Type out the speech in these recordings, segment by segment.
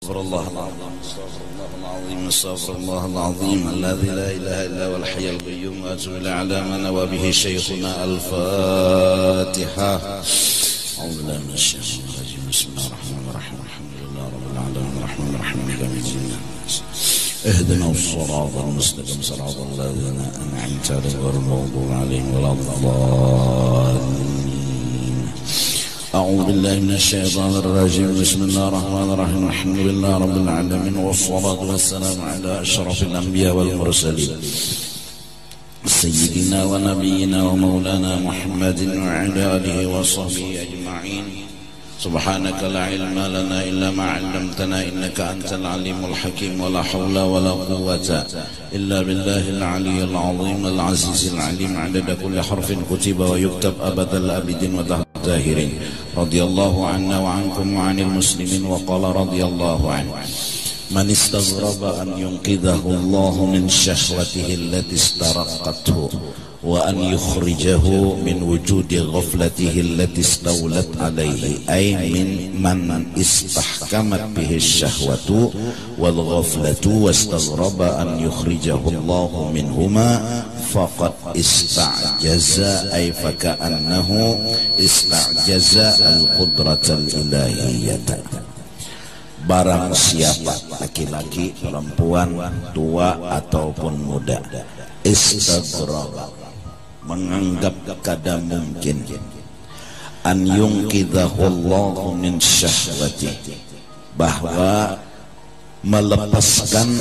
Astaghfirullahaladzim, astaghfirullahaladzim, alladzi la ilaha illa huwal hayyul qayyum, wa atubu ila ala man wa bihi syekhuna al-Fatihah. A'udzubillahi minasyaitonir rajim. Bismillahirrahmanirrahim. Alhamdulillahi rabbil alamin, arrahmanir rahim, maliki yaumiddin. اهدنا الصراط المستقيم صراط الذين أنعمت عليهم غير المغضوب عليهم ولا الضالين. أعوذ بالله من الشيطان الرجيم. بسم الله الرحمن الرحيم. الحمد لله رب العالمين، والصلاة والسلام على أشرف الأنبياء والمرسلين سيدنا ونبينا ومولانا محمد وعلى آله وصحبه أجمعين. سبحانك لا علم لنا إلا ما علمتنا إنك أنت العليم الحكيم، ولا حول ولا قوة إلا بالله العلي العظيم العزيز العليم. عدد كل حرف كتب ويكتب أبد الأبدين ودهر الداهرين. رضي الله عنا وعنكم وعن المسلمين. وقال رضي الله عنه: من استغرب أن ينقذه الله من شهوته التي استرقته، وأن يخرجه من وجود غفلته التي استولت عليه، أي من استحكمت به الشهوة والغفلة، واستغرب أن يخرجه الله منهما فقد استعجز، أي فكأنه استعجز القدرة الإلهية. Barang siapa, laki-laki, perempuan, tua ataupun muda, istaghraba, menganggap kada mungkin, an yunqidhahullahu min syahwati, bahwa melepaskan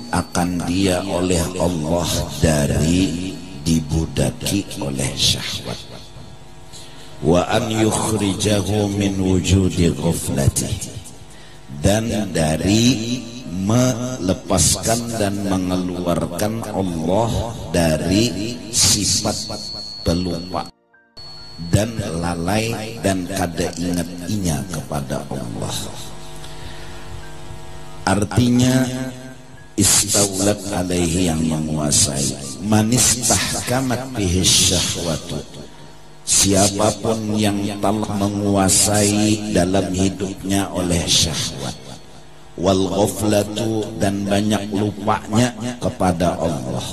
akan dia oleh Allah dari dibudaki oleh syahwat, wa an yukhrijahu min wujudi ghaflati, dan dari melepaskan dan mengeluarkan Allah dari sifat pelupa dan lalai dan kada ingat-inya kepada Allah. Artinya istaulat alaihi, yang menguasai, manistahkamat bihi syahwatu, siapapun yang telah menguasai dalam hidupnya oleh syahwat, wal ghaflatu, dan banyak lupanya kepada Allah,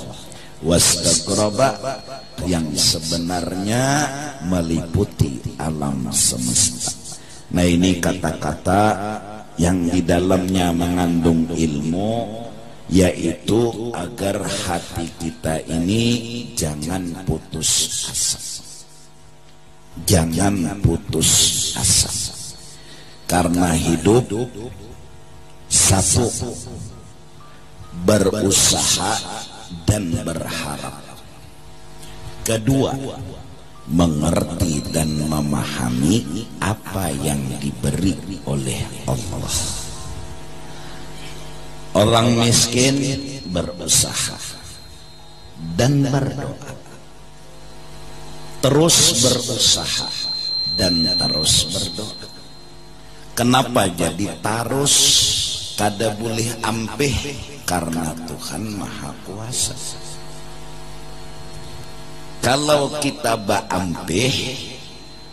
wastaghraba, yang sebenarnya meliputi alam semesta. Nah, ini kata-kata yang di dalamnya mengandung ilmu, yaitu agar hati kita ini jangan putus asa. Jangan putus asa, karena hidup satu, berusaha dan berharap. Kedua, mengerti dan memahami apa yang diberi oleh Allah. Orang miskin berusaha dan berdoa, terus berusaha dan terus berdoa. Kenapa jadi tarus, kada boleh ampeh? Karena Tuhan Maha Kuasa. Kalau kita baampeh,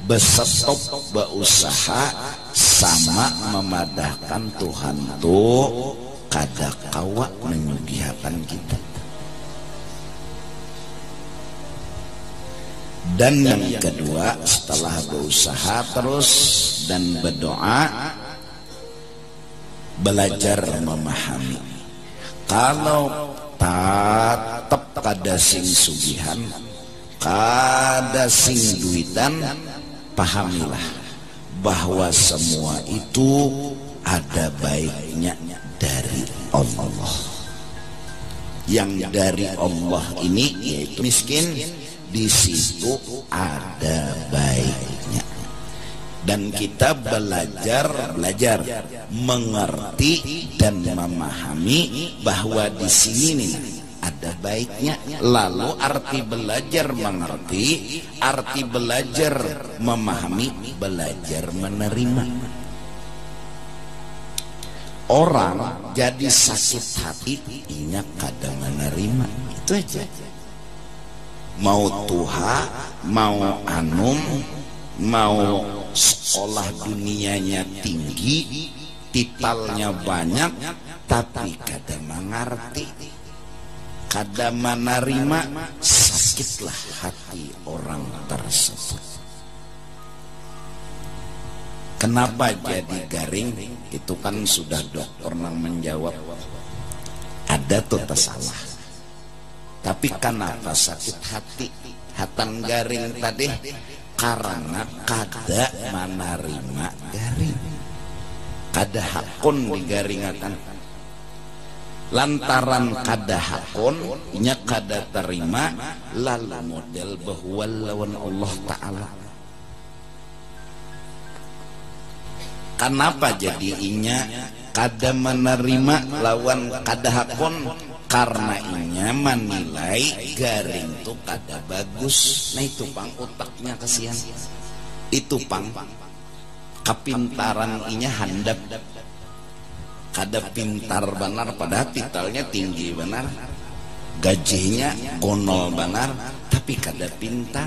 besetop berusaha, sama memadahkan Tuhan tuh kada kawa menyugihakan kita. Dan yang kedua, setelah berusaha terus dan berdoa, belajar memahami. Kalau tetap kada sing sugihan, kada sing duitan, pahamilah bahwa semua itu ada baiknya dari Allah. Yang dari Allah ini yaitu miskin, di situ ada baiknya. Dan kita belajar mengerti dan memahami bahwa di sini nih ada baiknya. Lalu arti belajar mengerti, arti belajar memahami, belajar menerima. Orang jadi sakit hati, ingat kada menerima, itu aja. Mau tuha, mau anum, mau sekolah dunianya tinggi, titelnya banyak tapi kada mengerti, kada menerima, sakitlah hati orang tersebut. Kenapa jadi garing? Itu kan sudah dokter nang menjawab. Ada tuh salah. Tapi kenapa sakit hati? Hatan garing tadi karena kada menerima garing. Kada hakun digaringatan. Lantaran kada hakun, nya kada terima, lalu model bahwa lawan Allah Ta'ala. Kenapa jadi inya kada menerima lawan kada hakun? Karena inya menilai garing itu kada bagus. Nah itu pang otaknya kasihan. Itu pang kepintaran inya handap. Kada pintar benar, padahal titelnya tinggi benar, gajinya gonol benar, tapi kada pintar.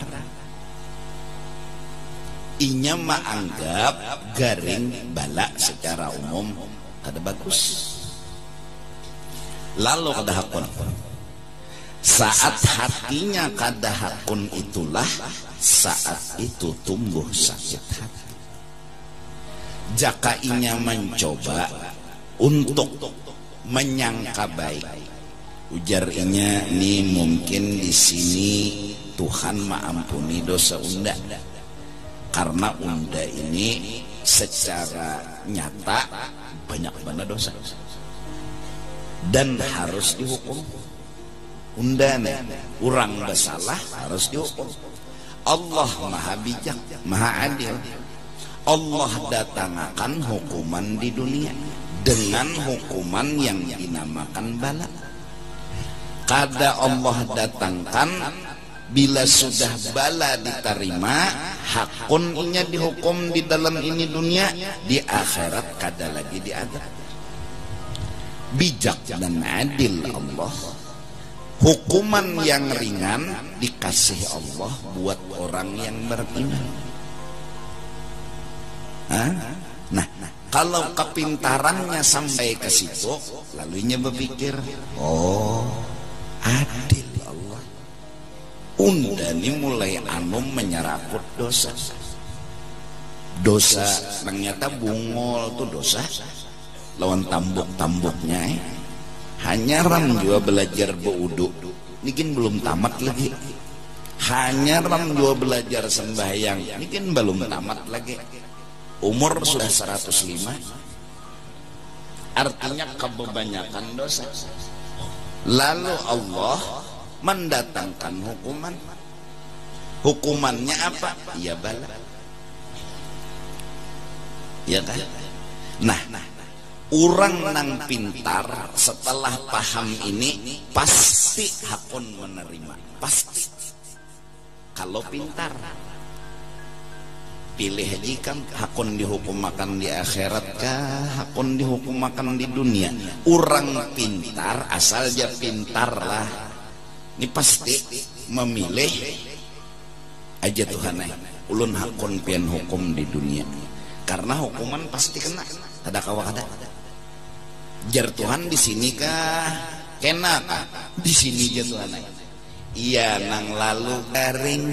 Inya menganggap garing bala secara umum kada bagus. Lalu kada hakun. Saat hatinya kada hakun itulah saat itu tumbuh sakit hati. Jaka inya mencoba untuk menyangka baik, ujar inya, nih mungkin di sini Tuhan maampuni dosa unda. Karena unda ini secara nyata banyak banget dosa dan harus dihukum. Unda nih, orang bersalah harus dihukum. Allah maha bijak, maha adil. Allah datangkan hukuman di dunia dengan hukuman yang dinamakan bala. Kada Allah datangkan bila sudah bala diterima, hakun inya dihukum di dalam ini dunia, di akhirat kada lagi diadab. Bijak dan adil Allah. Hukuman yang ringan dikasih Allah buat orang yang beriman. Nah, kalau kepintarannya sampai ke situ, lalunya berpikir, oh adil Allah. Unda ini mulai menyeraput dosa. Dosa ternyata bungol tuh dosa. Lawan tambuk-tambuknya hanya ram juga belajar beuduk. Nikin belum tamat lagi. Hanya ram juga belajar sembahyang. Nikin belum tamat lagi. Umur sudah 105. Artinya kebanyakan dosa. Lalu Allah mendatangkan hukuman. Hukumannya apa? Ya bala. Ya kan? Nah, orang nang pintar setelah paham ini pasti hakun menerima. Pasti. Kalau pintar. Pilih jika hakun dihukum makan di akhirat kah, hakun dihukum makan di dunia. Orang pintar asal dia pintar lah. Ini pasti memilih aja Tuhan ulun hakun pian hukum di dunia. Karena hukuman pasti kena. Kada kawa kada. Jar Tuhan di sini kah? Kena kah? Di sini aja Tuhan. Iya nang lalu garing.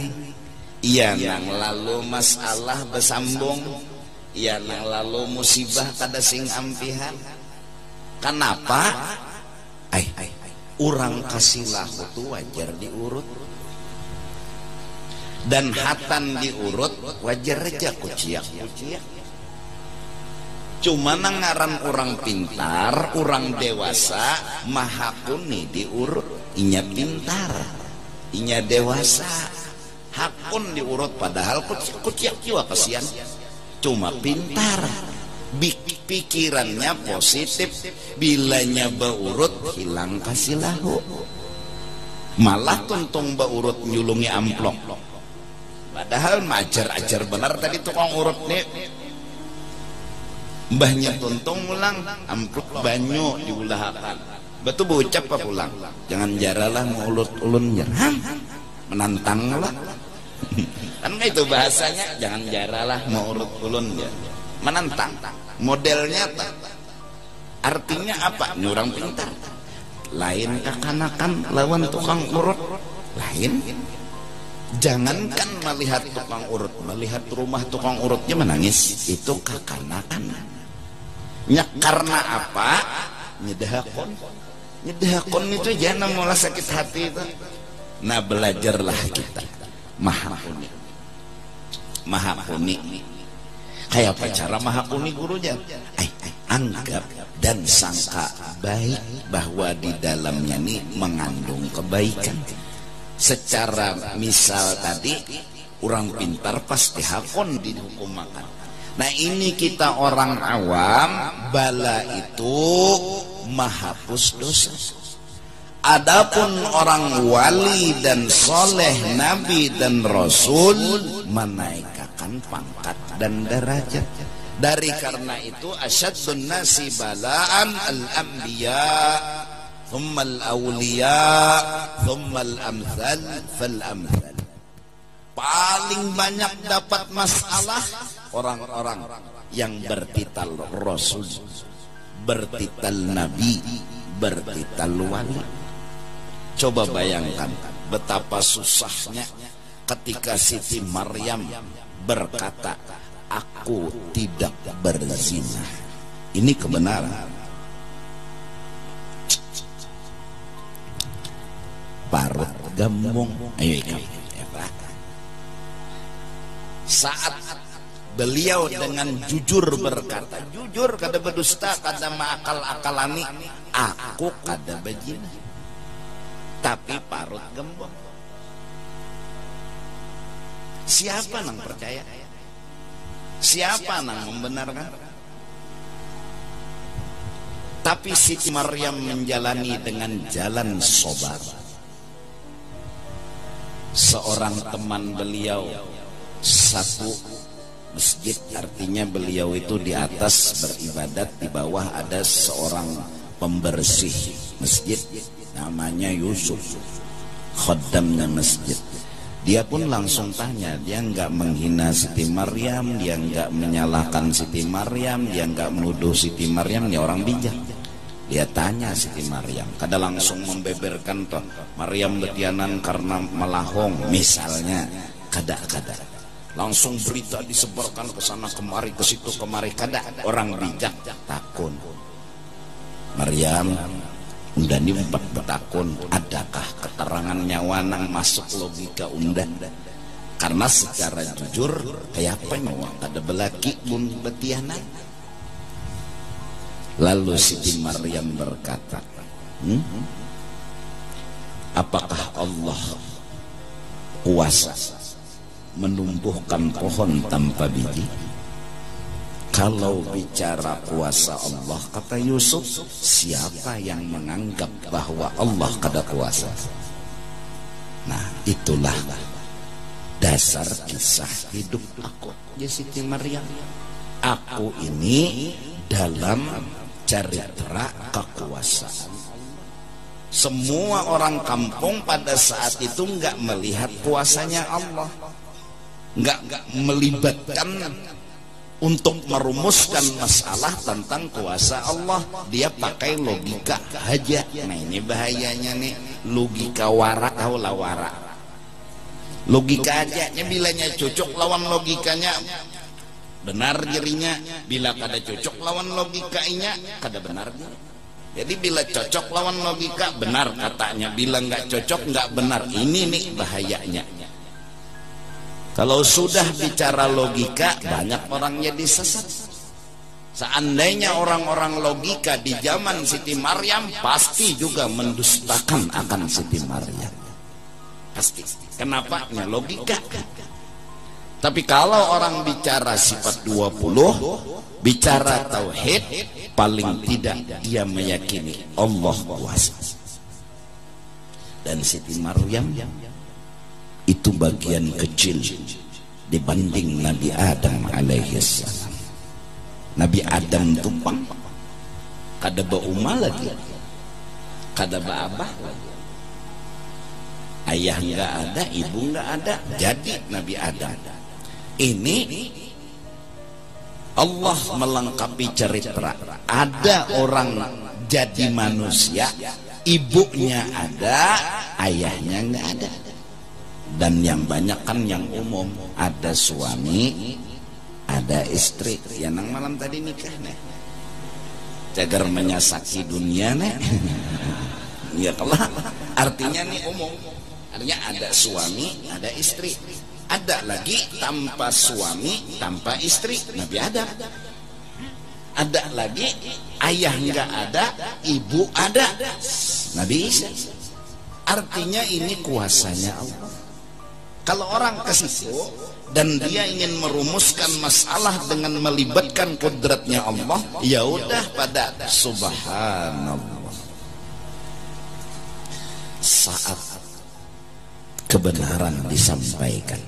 Iya nang lalu masalah bersambung. Iya nang lalu musibah kada sing ampihan. Kenapa? Orang kasih lahu itu wajar diurut. Dan hatan diurut wajar aja kuciak-kuciak. Cuma nangaran orang pintar, orang dewasa maha kuni diurut. Inya pintar, inya dewasa. Hakun diurut padahal kuciak jiwa kasihan. Cuma pintar, pikirannya positif. Bilanya beurut hilang kasih lahu. Malah tuntung beurut nyulungi amplop. Padahal majar-ajar benar tadi tukang urut nih. Mbahnya tuntung ulang amplop banyu diulahakan. Betul bocap apa pulang. Jangan jaralah mau ulut-ulun jangan. Menantang lah. Kan itu bahasanya, jangan jaralah mau urut ulun ya. Menantang. modelnya tak. Artinya apa? Nyurang pintar. Lain kekanakan lawan tukang urut. Lain. Jangankan melihat tukang urut, melihat rumah tukang urutnya menangis, itu kekanakan. Karena apa? Nyedahakon. Nyedahakon itu jangan mulai sakit hati itu. Nah, belajarlah kita. Maha Uni. Maha Uni. Kayak apa cara Maha Uni gurunya? Anggap dan sangka baik bahwa di dalamnya ini mengandung kebaikan. Secara misal tadi, orang pintar pasti hakon dihukum makan. Nah, ini kita orang awam, bala itu menghapus dosa. Adapun orang wali dan soleh, nabi dan rasul, menaikkan pangkat dan derajat. Dari karena itu asyaddun nasi balaan al-anbiya, thumma al-awliya, thumma al-amthal fal-amthal. Paling banyak dapat masalah orang-orang yang bertitel rasul, bertitel nabi, bertitel wali. Coba bayangkan betapa susahnya ketika Siti Maryam berkata, aku tidak berzina. Ini kebenaran. Parut gembung. Ayo ikut. Saat beliau dengan jujur berkata, jujur kada berdusta, kada maakal-akalani, aku kada berzina, tapi parut gembung. Siapa nang percaya? Siapa nang membenarkan? Tapi Siti Maryam menjalani dengan jalan sobar. Seorang teman beliau satu masjid, artinya beliau itu di atas beribadat, di bawah ada seorang pembersih masjid namanya Yusuf, khaddamnya masjid. Dia pun langsung tanya, dia nggak menghina Siti Maryam, dia nggak menyalahkan Siti Maryam, dia nggak menuduh Siti Maryam, dia orang bijak. Dia tanya Siti Maryam, kada langsung membeberkan toh Maryam betianan karena melahong misalnya, kada langsung berita disebarkan ke sana kemari, ke situ kemari, kada. Orang bijak takun. Maryam undani empat betakun, adakah keterangan nyawa nang masuk logika undan? Karena secara jujur kayak apa nyawa kada belaki bun betianan. Lalu Siti Maryam berkata, apakah Allah kuasa menumbuhkan pohon tanpa biji? Kalau bicara kuasa Allah, kata Yusuf, siapa yang menganggap bahwa Allah kada kuasa? Nah, itulah dasar kisah hidup aku, ya Siti Maryam. Aku ini dalam cerita kekuasaan. Semua orang kampung pada saat itu nggak melihat kuasanya Allah, nggak melibatkan untuk merumuskan masalah tentang kuasa Allah. Dia pakai logika aja. Nah, ini bahayanya nih, logika warak atau lawara. Logika aja, bilanya cocok lawan logikanya benar jerinya, bila kada cocok lawan logikanya kada benar. Jadi bila cocok lawan logika benar katanya, bila nggak cocok nggak benar. Ini nih bahayanya. Kalau sudah bicara logika, banyak orang jadi sesat. Seandainya orang-orang logika di zaman Siti Maryam, pasti juga mendustakan akan Siti Maryam. Pasti. Kenapa? Ya logika. Tapi kalau orang bicara sifat 20, bicara tauhid, paling tidak dia meyakini Allah kuasa. Dan Siti Maryam itu bagian kecil dibanding Nabi Adam alaihissalam. Nabi Adam tumpang, kada bauma lagi, kada baabah lagi. Ayah nggak ada, ibu nggak ada, jadi Nabi Adam. Ini Allah melengkapi cerita. Ada orang jadi manusia, ibunya ada, ayahnya nggak ada. Dan yang banyak kan yang umum, ada suami, ada istri. Ya nang malam tadi nikah nih, jagar menyasaki dunia nih. Ya kalau artinya nih umum, artinya ada suami, ada istri. Ada lagi tanpa suami, tanpa istri, Nabi Adam. Ada lagi ayah nggak ada, ibu ada, Nabi Isa. Artinya ini kuasanya Allah. Kalau orang ke situ dan dia ingin merumuskan masalah dengan melibatkan kudratnya Allah, ya udah pada subhanallah. Saat kebenaran disampaikan,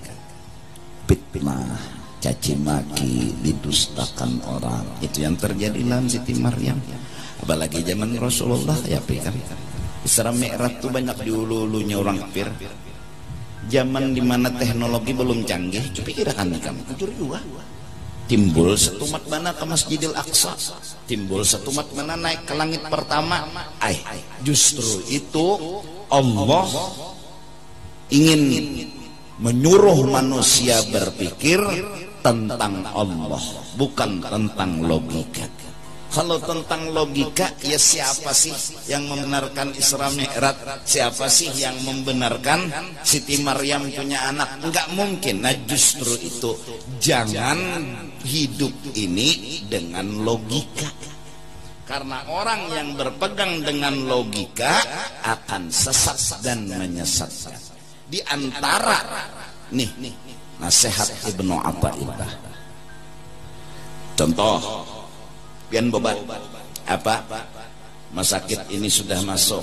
fitnah, caci maki, didustakan orang, itu yang terjadi dalam Siti Maryam. Apalagi zaman Rasulullah ya pikir Isra Mi'raj itu banyak diulu-ulunya orang kafir. Zaman dimana teknologi belum canggih, pikirkan kamu jujur juga. Timbul setumat mana ke Masjidil Aqsa, timbul setumat mana naik ke langit pertama. Justru itu Allah ingin menyuruh manusia berpikir tentang Allah, bukan tentang logika. Kalau tentang logika, ya siapa sih yang membenarkan Isra Mi'raj? Siapa sih yang membenarkan Siti Maryam punya anak? Enggak mungkin. Nah justru itu, jangan hidup ini dengan logika. Karena orang yang berpegang dengan logika akan sesat dan menyesatkan. Di antara nih nasihat Ibnu Athaillah. Contoh, pian bobat apa? Rumah sakit ini sudah masuk,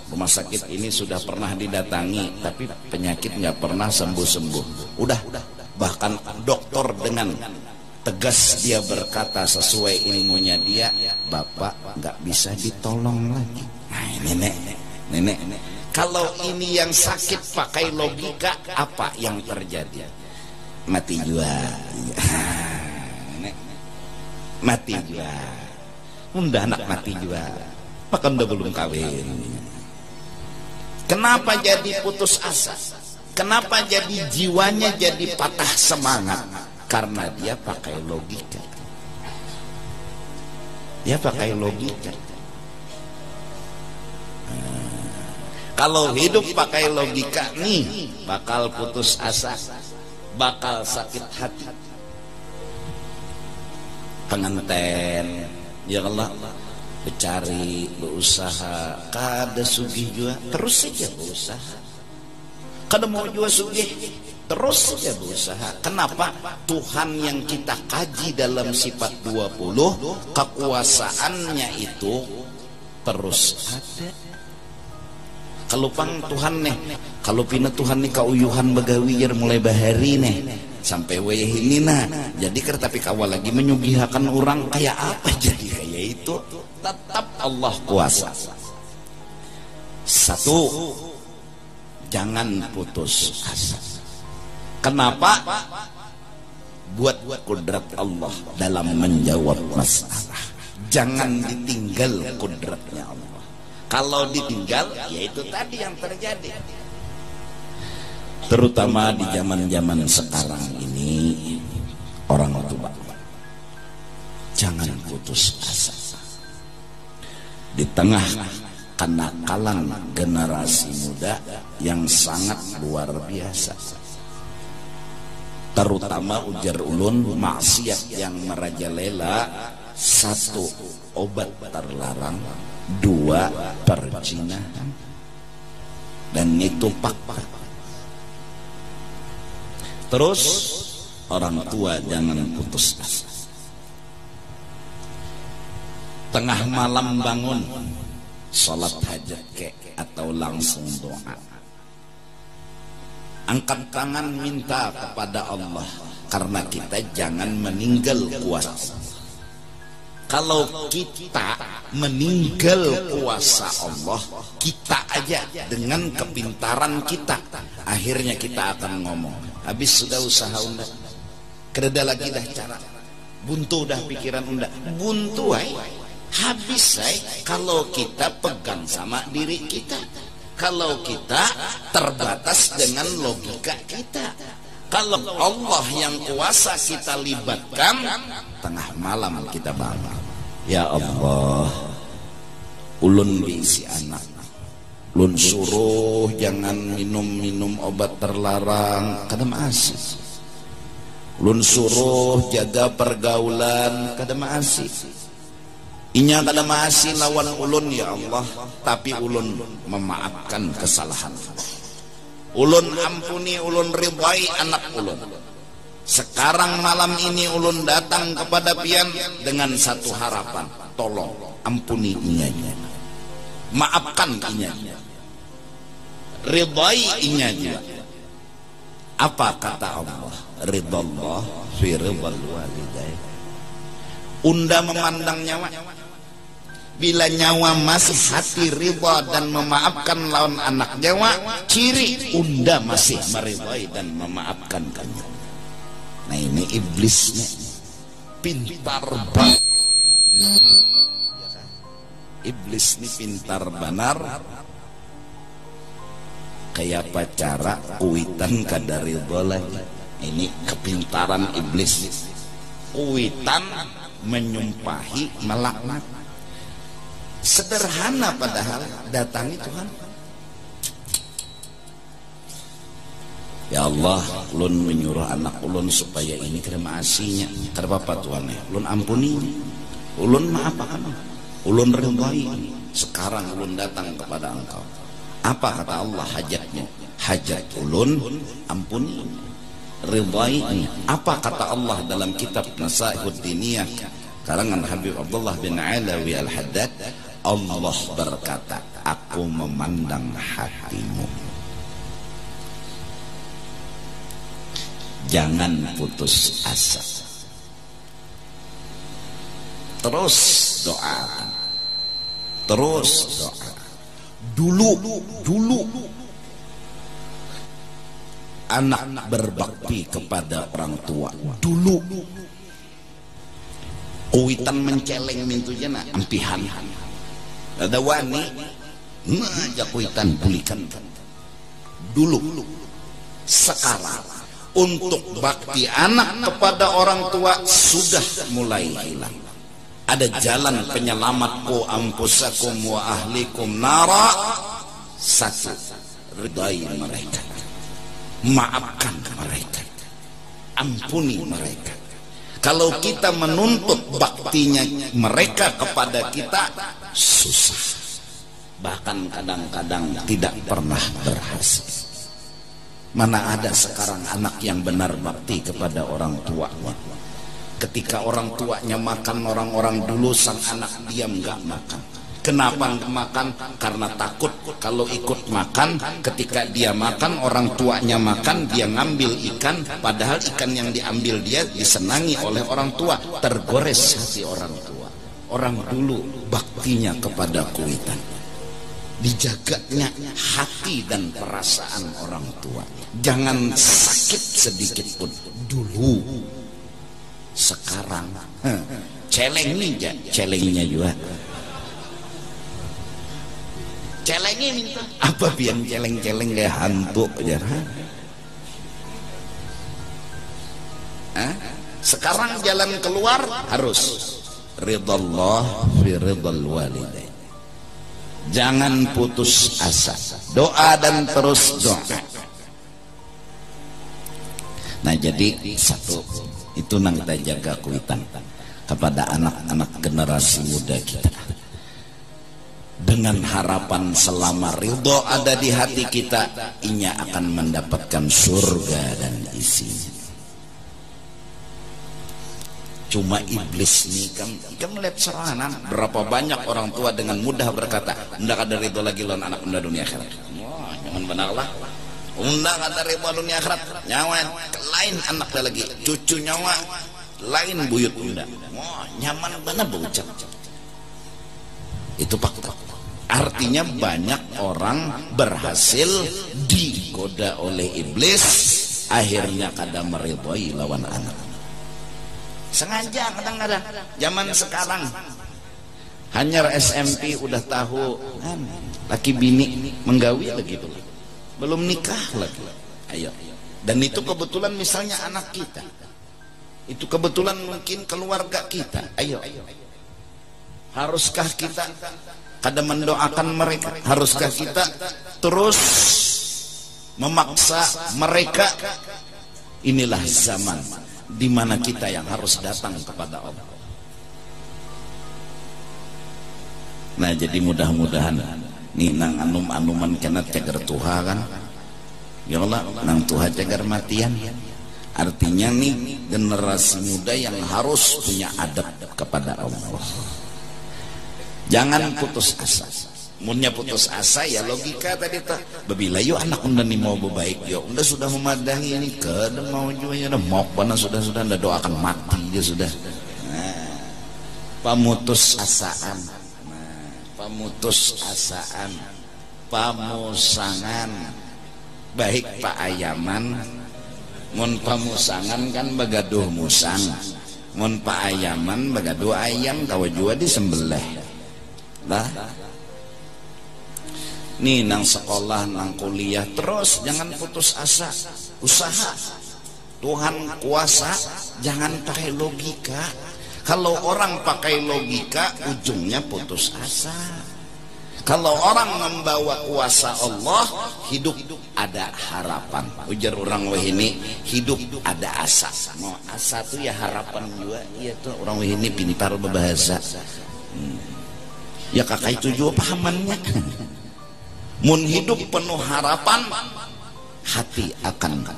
rumah sakit ini sudah pernah didatangi, tapi penyakit nggak pernah sembuh-sembuh. Udah, bahkan dokter dengan tegas dia berkata sesuai ilmunya dia, bapak nggak bisa ditolong lagi. Nah ini nenek. Kalau ini yang sakit pakai logika, apa yang terjadi? Mati juga. Mati juga. Udah anak mati juga. Maka udah belum kawin. Kenapa jadi putus asa? Kenapa jadi jiwanya jadi patah semangat? Karena dia pakai logika. Dia pakai logika. Kalau hidup pakai logika nih, bakal putus asa, bakal sakit hati. Penganten, ya Allah, bercari, berusaha, kada sugih juga, terus saja berusaha. Kada mau juga sugih, terus saja berusaha. Kenapa? Tuhan yang kita kaji dalam sifat 20, kekuasaannya itu terus ada. Kalau pang Tuhan nih, kalau pina Tuhan nih kauyuhan begawir mulai bahari nih sampai wayah ini nah. Jadi tapi kawal lagi menyugihakan orang kayak apa jadi kayak itu, tetap Allah kuasa. Satu, jangan putus asa. Kenapa? Buat kudrat Allah dalam menjawab masalah. Jangan ditinggal kudratnya Allah. Kalau ditinggal, ya itu tadi yang terjadi. Terutama di zaman-zaman sekarang ini, orang tua, jangan putus asa. Di tengah kenakalan generasi muda yang sangat luar biasa, terutama ujar ulun maksiat yang merajalela. Satu, obat terlarang. Dua, perzinahan. Dan itu fakta. Terus orang tua jangan putus asa. Tengah malam bangun, sholat hajat atau langsung doa, angkat tangan minta kepada Allah, karena kita jangan meninggal kuasa. Kalau kita meninggal kuasa Allah, kita aja dengan kepintaran kita, akhirnya kita akan ngomong, habis sudah usaha unda, kereda lagi dah cara, Buntu dah pikiran unda, buntu ay, habis ay kalau kita pegang sama diri kita, kalau kita terbatas dengan logika kita. Kalau Allah yang kuasa kita libatkan, tengah malam kita bangun, ya Allah, ulun diisi anak, ulun suruh jangan minum obat terlarang, kada masih. Ulun suruh jaga pergaulan, kada masih. Inya kada masih lawan ulun ya Allah, tapi ulun memaafkan kesalahan. Ulun ampuni, ulun ridai anak ulun. Sekarang malam ini ulun datang kepada pian dengan satu harapan, tolong ampuni inyanya, maafkan inyanya, ridai inyanya. Apa kata Allah? Ridallah fi ridal walidain. Unda memandang nyawa. Bila nyawa masih hati ridha dan memaafkan lawan anak nyawa, ciri unda masih meridai dan memaafkan kanya. Nah ini iblisnya pintar banget. Iblis ini pintar benar. Kayak pacara kuitan kada ridha lagi. Ini kepintaran iblis. Kuitan menyumpahi melaknat. Sederhana padahal datangi Tuhan. Ya Allah, ulun menyuruh anak ulun supaya ini kerana asihnya. Kenapa Tuhan? Ulun ampuni, ulun maafkan, ulun ridai. Sekarang ulun datang kepada Engkau. Apa kata Allah hajatnya? Hajat ulun ampuni, ridai. Apa kata Allah dalam kitab Nasaihud Diniyah karangan Habib Abdullah bin Alawi Al-Haddad? Allah berkata, aku memandang hatimu, jangan putus asa, terus doa, terus doa. Dulu anak berbakti kepada orang tua, dulu kuitan menceleng mintunya na ampihan. Ada wani ngajak kuitan bulikan dulu. Sekarang untuk bakti anak kepada orang tua sudah mulai hilang. Ada jalan penyelamatku ampusakum wa ahlikum nara. Satu, ridai mereka, maafkan mereka, ampuni mereka. Kalau kita menuntut baktinya mereka kepada kita, susah, bahkan kadang-kadang tidak pernah berhasil. Mana ada sekarang anak yang benar bakti kepada orang tuanya? Ketika orang tuanya makan, orang-orang dulu sang anak diam nggak makan. Kenapa nggak makan? Karena takut kalau ikut makan, ketika dia makan, orang tuanya makan, dia ngambil ikan, padahal ikan yang diambil dia disenangi oleh orang tua, tergores hati orang tua. Orang dulu baktinya kepada kuitan, dijaganya hati dan perasaan orang tua, jangan sakit sedikit pun dulu. Sekarang celengnya juga. Celengnya minta apa biang celeng-celeng kayak hantu aja. Sekarang jalan keluar harus ridallah fi ridal walidain. Jangan putus asa, doa dan terus doa. Nah jadi satu itu nang kita jaga kuitan kepada anak-anak generasi muda kita, dengan harapan selama ridho ada di hati kita, inya akan mendapatkan surga dan isinya. Cuma iblis ini kan melihat serangan. Berapa banyak orang tua dengan mudah berkata, ndak ada ridho lagi lawan anak unda dunia akhirat. Wah, jangan benar lah. Unda ada ridho dunia akhirat, nyawa lain anak lagi, cucu nyawa lain buyut unda. Wah, nyaman benar berucap. Itu fakta. Artinya banyak orang berhasil digoda oleh iblis, akhirnya kada meridhoi lawan anak. sengaja kadang-kadang. Zaman sekarang hanyar SMP udah tahu laki bini menggawi begitu, belum nikah lagi. Ayo, dan itu kebetulan misalnya anak kita, itu kebetulan mungkin keluarga kita. Ayo, haruskah kita kadang mendoakan mereka? Haruskah kita terus memaksa mereka? Inilah zaman di mana kita yang harus datang kepada Allah. Nah, jadi mudah-mudahan nih nang anum-anuman kenat cagar Tuha kan, ya Allah nang Tuha cagar matian. Artinya nih generasi muda yang harus punya adab kepada Allah. Jangan putus asa. Munnya putus asa ya logika tadi tuh. Babila yuk anak unda nih mau berbaik yo, unda sudah memadahi ini ke mau juga ya mau mana sudah unda doakan mati dia sudah. Nah, pamutus asaan. Pamutus asaan, pamusangan, baik Pak Ayaman, mun pamusangan kan bagaduh musang, mun Pak Ayaman bagaduh ayam kau jua disembelih, lah. Nih nang sekolah, nang kuliah terus jangan putus asa, usaha. Tuhan kuasa, jangan pakai logika. Kalau orang pakai logika, ujungnya putus asa. Kalau orang membawa kuasa Allah, hidup ada harapan. Ujar orang wahini, hidup ada asa. Mau asa tuh ya harapan juga. Iya tuh orang wahini pintar berbahasa. Ya kakak itu juga pahamannya. Mun hidup penuh harapan, hati akan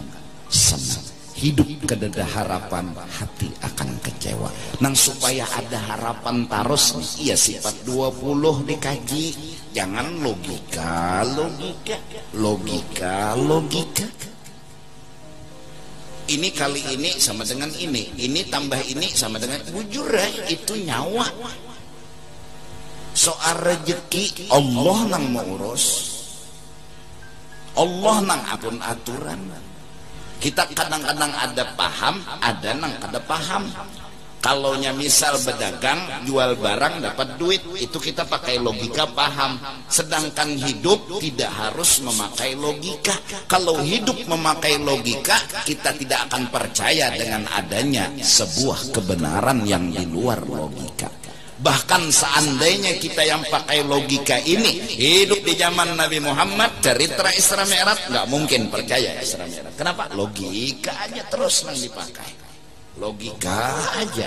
senang. Hidup kedada harapan, hati akan kecewa. Nang supaya ada harapan terus, iya sifat 20 dikaji. Jangan logika. Ini kali ini sama dengan ini tambah ini sama dengan bujur itu nyawa. Soal rezeki Allah nang mengurus, Allah nang apun aturan. Kita kadang-kadang ada paham, ada nang kada paham. Kalau misal berdagang, jual barang dapat duit, itu kita pakai logika paham. Sedangkan hidup tidak harus memakai logika. Kalau hidup memakai logika, kita tidak akan percaya dengan adanya sebuah kebenaran yang di luar logika. Bahkan seandainya kita yang pakai logika ini hidup di zaman Nabi Muhammad, cerita Isra Mi'raj, nggak mungkin percaya Isra Mi'raj. Kenapa? Logika aja terus yang dipakai, logika aja.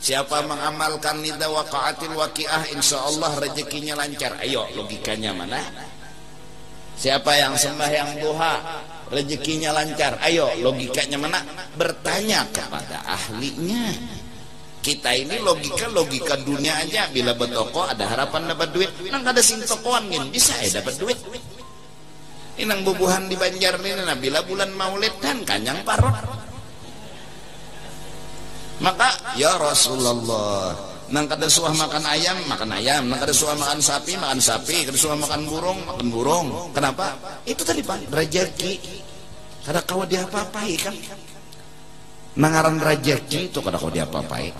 Siapa mengamalkan nida waqa'atil waqi'ah, insya Allah rezekinya lancar. Ayo, logikanya mana? Siapa yang sembahyang duha, rezekinya lancar. Ayo, logikanya mana? Bertanya kepada ahlinya. Kita ini logika dunia aja. Bila bertoko ada harapan dapat duit, nang ada sing tokoan gini bisa dapat duit. Ini nang bubuhan di Banjar ini, nah bila bulan Maulid kan kanyang parot. Maka ya Rasulullah, nang kada suah makan ayam, nang kada suah makan sapi, kada suah makan burung, makan burung. Kenapa? Itu tadi Pak, rezeki. Kada kau diapa-apai kan? Nangaran rezeki itu kada kau diapa-apai.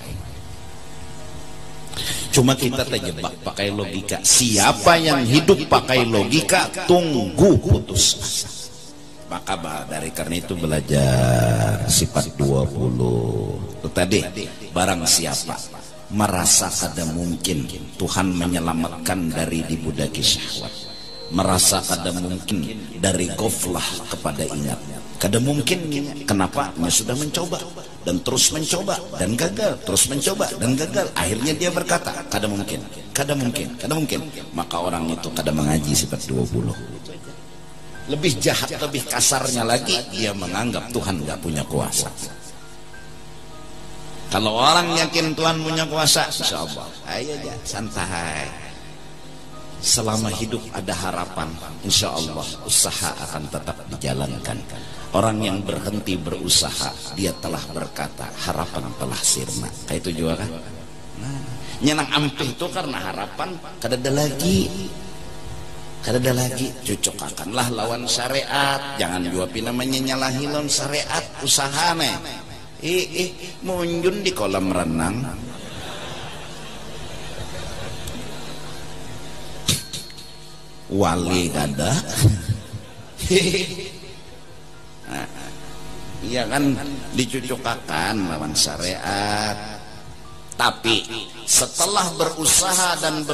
Cuma kita terjebak pakai logika. Siapa yang hidup pakai logika, tunggu putus asa. Maka dari karena itu belajar sifat 20. Itu tadi, barang siapa merasa kada mungkin Tuhan menyelamatkan dari dibudaki syahwat, merasa kada mungkin dari ghaflah kepada ingat, kada mungkin. Kenapa? Dia sudah mencoba dan terus mencoba dan gagal, terus mencoba dan gagal. Akhirnya dia berkata, kada mungkin. Maka orang itu kada mengaji sifat 20. Lebih jahat, lebih kasarnya lagi, dia menganggap Tuhan gak punya kuasa. Kalau orang yakin Tuhan punya kuasa, insya Allah, ayo aja, santai. Selama hidup ada harapan, insya Allah usaha akan tetap dijalankan. Orang yang berhenti berusaha, dia telah berkata harapan telah sirna. Kayak itu juga kan? Nah, nyenang ampih itu karena harapan kada ada lagi. Cocokkanlah lawan syariat. Jangan juga namanya nyalahi lawan syariat usaha nih. munjun di kolam renang. Wali kada. Iya kan, dicucukakan lawan syariat. Tapi setelah berusaha dan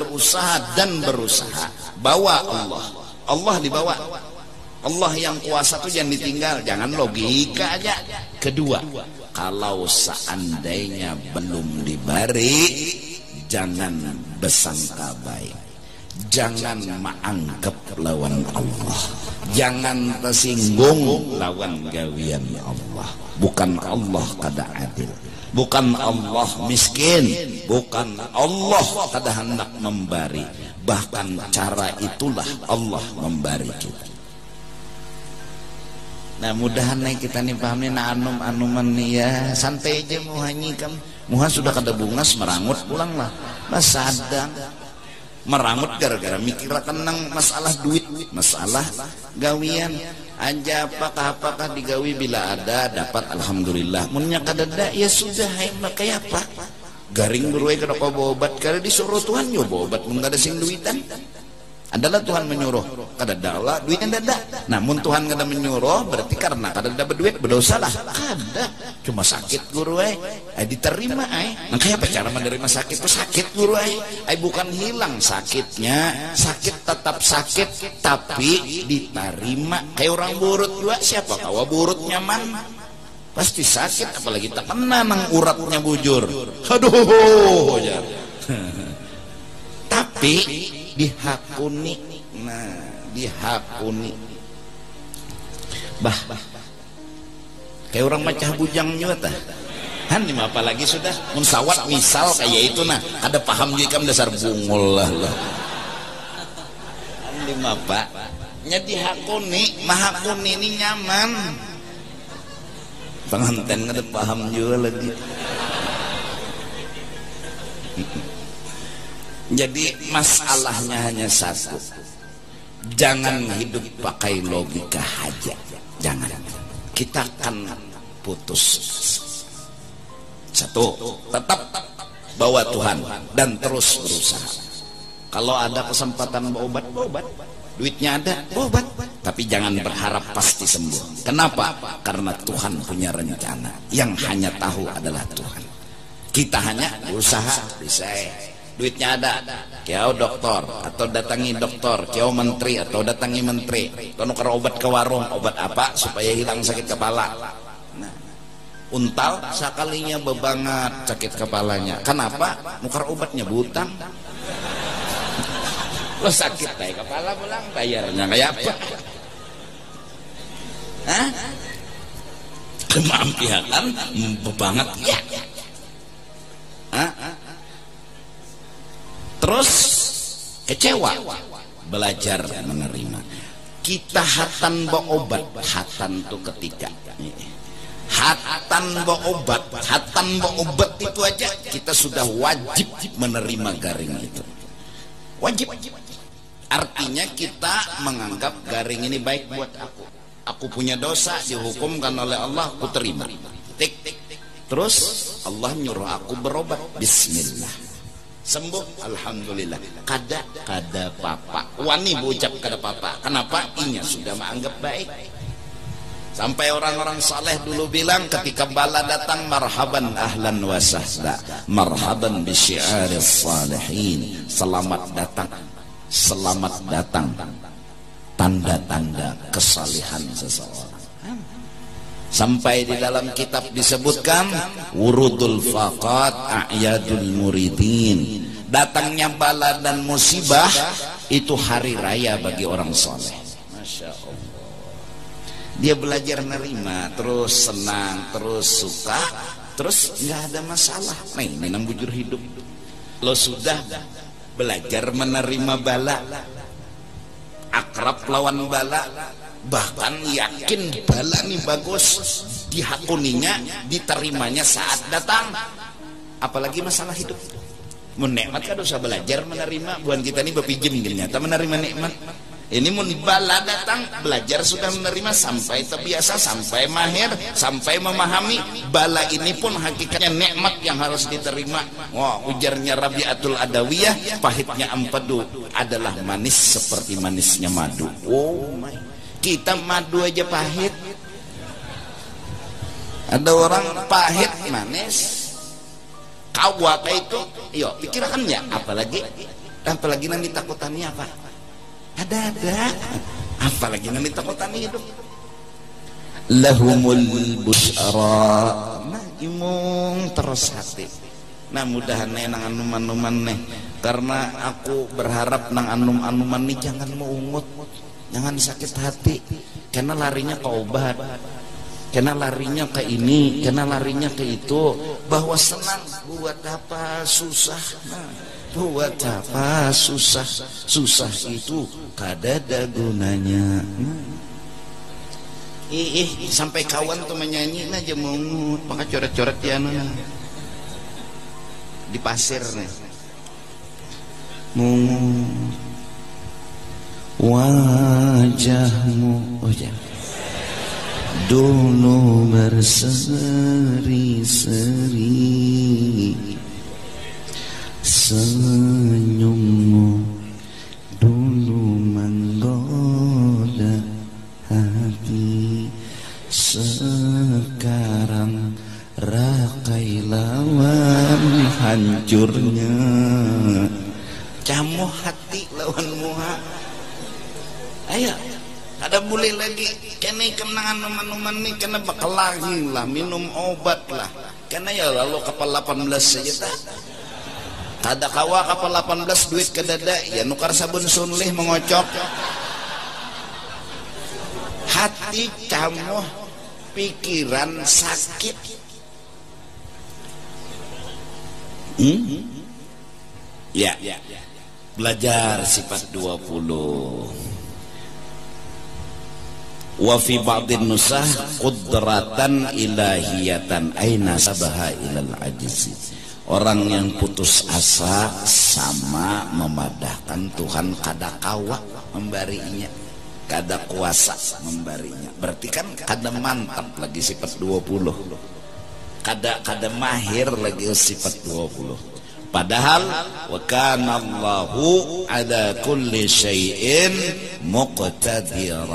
berusaha, bawa Allah dibawa. Allah yang kuasa tuh jangan ditinggal, jangan logika aja. Kedua, kalau seandainya belum diberi, jangan bersangka baik, jangan menganggap lawan Allah, jangan tersinggung lawan gawian Allah. Bukan Allah kada adil, bukan Allah miskin, bukan Allah kada hendak memberi. Bahkan cara itulah Allah memberi kita. Nah, mudahan kita nih pahami na anuman nih ya, santai aja muhanyi kan. Muha sudah kada bungas merangut pulang lah. Sadang merangut gara-gara mikir tenang masalah duit, masalah gawian aja apakah digawi bila ada dapat alhamdulillah. Munnya kada ada ya sudah, hai makai apa? Garing beruai kada kau obat kada disuruh Tuhan nyoba obat mun kada sing duitan. Adalah Tuhan menyuruh, kada ada duitnya dada. Namun Tuhan kada menyuruh berarti karena kada ada berduit berdosa lah. Kada, cuma sakit guru diterima Nah kayak apa cara menerima sakit itu? Sakit guru bukan hilang sakitnya, sakit tetap sakit tapi diterima. Kayak orang burut juga, siapa kawa burut nyaman? Pasti sakit, apalagi tak kena nang uratnya bujur. Aduh ya. Tapi dihakuni, dihakuni. Kayak orang macah bujang juga tah. Han lima apalagi sudah munsawat misal kayak itu nah, ada paham juga kam dasar bungul lah. Lima pak, nya dihakuni, mahakuni ini nyaman. Pengantin ada paham juga lagi. Jadi masalahnya hanya satu, jangan hidup pakai logika aja, jangan. Kita akan putus. Satu, tetap bawa Tuhan dan terus berusaha. Kalau ada kesempatan berobat, duitnya ada, berobat. Tapi jangan berharap pasti sembuh. Kenapa? Karena Tuhan punya rencana. Yang hanya tahu adalah Tuhan. Kita hanya berusaha, bisa. Duitnya ada, kau dokter atau datangi dokter, kau menteri atau datangi menteri, kau nukar obat ke warung, obat apa supaya hilang sakit kepala. Nah, untal sekalinya bebangat sakit kepalanya. Kenapa? Nukar obatnya butang. Lo sakit deh kepala pulang bayarnya kayak apa? Hah? Kemampian bebangat ya. Hah? Terus kecewa, belajar menerima. Kita hatan berobat, hatan itu ketiga. Hatan berobat itu aja kita sudah wajib menerima garing itu. Wajib. Artinya kita menganggap garing ini baik buat aku. Aku punya dosa dihukumkan oleh Allah, aku terima. Terus Allah nyuruh aku berobat. Bismillah. Sembuh alhamdulillah. Kada papa wani berucap kada papa. Kenapa? Inya sudah menganggap baik. Sampai orang-orang saleh dulu bilang ketika bala datang, marhaban ahlan wa sahla, marhaban bi syi'aris salihin. Selamat datang tanda-tanda kesalihan seseorang. Sampai di dalam kitab disebutkan wurudul faqat a'yadul muridin. Datangnya bala dan musibah itu hari raya bagi orang soleh. Masya Allah. Dia belajar nerima, terus senang, terus suka, terus nggak ada masalah. Nah ini nang bujur hidup. Lo sudah belajar menerima bala, akrab lawan bala, bahkan yakin bala nih bagus, dihakuninya, diterimanya saat datang. Apalagi masalah hidup. Mun nikmat kan usah belajar menerima. Bukan kita nih berpinjem ternyata menerima nikmat. Ini mun bala datang, belajar sudah menerima sampai terbiasa, sampai mahir, sampai memahami. Bala ini pun hakikatnya nikmat yang harus diterima. Wah, ujarnya Rabi'atul Adawiyah, pahitnya empedu adalah manis seperti manisnya madu. Oh my, kita madu aja pahit. Ada orang pahit manis. Kawa kayak itu, yo pikirkan ya, apalagi nanti takutannya apa? Ada apalagi nanti takutannya hidup. Lahumul busara imung terus hati. Nah mudahan nang anuman-anuman nih, karena aku berharap nang anum-anuman nih jangan meungut, jangan sakit hati, karena larinya ke obat, karena larinya ke ini, karena larinya ke itu. Bahwa senang buat apa susah, buat apa susah, susah itu kadada gunanya. Sampai kawan tuh menyanyi aja mungut, maka coret-coret ya di pasir nih. Mungut wajahmu, oh ya, dulu berseri-seri, senyummu dulu menggoda hati, sekarang rakai lawan hancurnya. Camuh hati lawan muha. Ayo, ada boleh lagi. Kena kenangan teman-teman nih, kena bakal lagi lah, minum obat lah. Kena ya lalu kapal 18 saja tak. Kada kawa kapal 18 duit ke dada, ya nukar sabun sunlih mengocok. Hati camuh, pikiran sakit. Ya, belajar sifat 20. Wa fi ba'din nusah qudratan ilahiyatan aina sabaha ilal ajizi. Orang yang putus asa sama memadahkan Tuhan kada kawa membarinya, kada kuasa membarinya. Berarti kan kada mantap lagi sifat 20, kada mahir lagi sifat 20. Padahal wa kana Allahu ala kulli syai'in muqtadira.